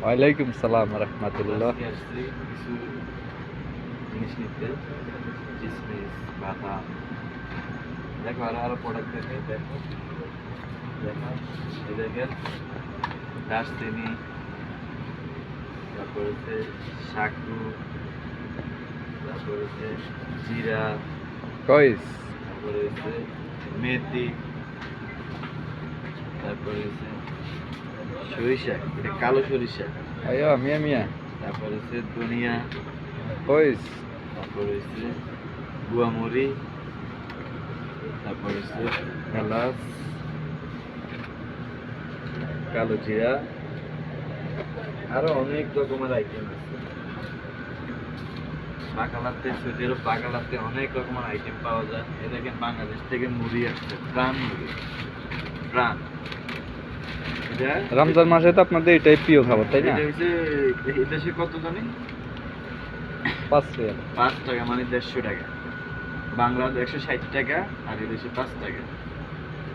ওয়ালাইকুম সালাম রহমতুল্লাহ। আজকে আসছি কিছু জিনিস নিতে, কিসমিস, বাদাম। দেখো আরো প্রোডাক্ট দেখে দেখো দেখো এই দেখেন দারচিনি, তারপর হচ্ছে সাকু, তারপর হচ্ছে জিরা, কইস তারপরে হচ্ছে মেথি, তারপরে হচ্ছে সরিষা, এটা কালো সরিষা, আয়া মিয়া মিয়া তারপর হচ্ছে ধনিয়া, কইস তারপর হচ্ছে গুয়ামরি, তারপর হচ্ছে এলাচ, কালো জিরা, আরো অনেক রকমের আইটেম আছে। বাকালাতে সৌদিরও বাকালাতে অনেক রকমের আইটেম পাওয়া যায়। এ দেখেন বাংলাদেশ থেকে মুড়ি আসছে, প্রাণ মুড়ি, প্রাণ। এটা রমজান মাসে তো আপনাদের এটাই প্রিয় খাবার, তাই না? এটা হচ্ছে এই দেশে কত জানি 5 রিয়াল। 5 টাকা, মানে 150 টাকা। বাংলা 160 টাকা, আর এই দেশে 5 টাকা।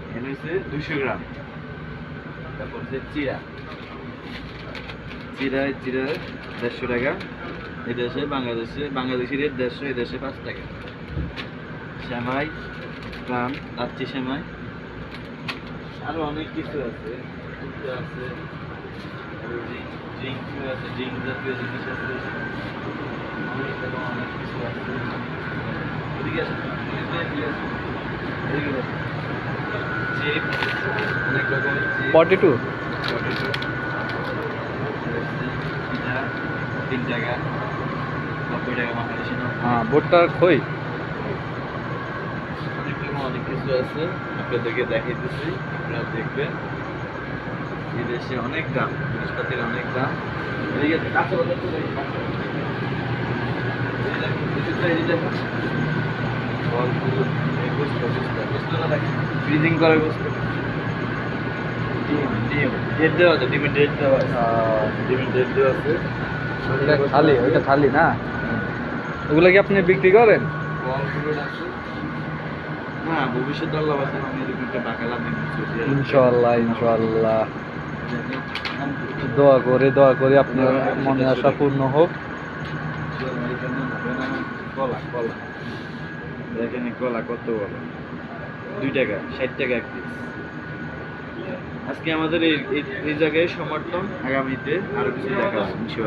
এখানে হচ্ছে 200 গ্রাম। তারপর হচ্ছে চিরা, চিরা 150 টাকা। এই দেশে বাংলাদেশি রেট 150, এই দেশে 5 টাকা। সেমাই, প্রাণ, লাচ্ছি সেমাই, আরো অনেক কিছু আছে। কুত্তা আছে, ড্রিঙ্ক আছে, ড্রিঙ্ক জাতীয় জিনিস আছে, অনেক কিছু আছে। এদিকে আসুন, এদিকে আসুন, এদিকে আসুন। চিপস, অনেক রকমের চিপস, 42 পটেটো, পিঠা 3 টাকা, 90 টাকা বাংলাদেশি নোট। হ্যাঁ, ভুট্টার খই। অনেক রকম অনেক কিছু আছে, আপনাদেরকে দেখাইতেছি, আপনারা দেখবেন। এই দেশে অনেক দাম, জিনিসপাতির অনেক দাম। এদিকে কাঁচা বাজার চলে গেছে, কাঁচা বাজার। এই দেখুন, এই দেখুন, ফলগুলো, এই গোস্তটা দেখেন, ফ্রিজিং করা গোস্ত। ডিম ডেট দেওয়া আছে, ডিমের ডেট দেওয়া আছে, ডিমের ডেট দেওয়া আছে। ওইটা থালি না? ওগুলো কি আপনি বিক্রি করেন? ফলগুলো আছে। হ্যাঁ, ভবিষ্যতে আল্লাহ বাঁচান, আমি এরকম একটা বাকালা দিন ইনশাআল্লাহ ইনশাআল্লাহ। দোয়া করে আপনার মনে আশা পূর্ণ হোক। কলা, কলা দেখেন, এই কলা কত বড়, 2 টাকা, 60 টাকা এক পিস। আজকে আমাদের এই জায়গায় সমর্থন, আগামীতে আরো কিছু দেখাবো ইনশাআল্লাহ।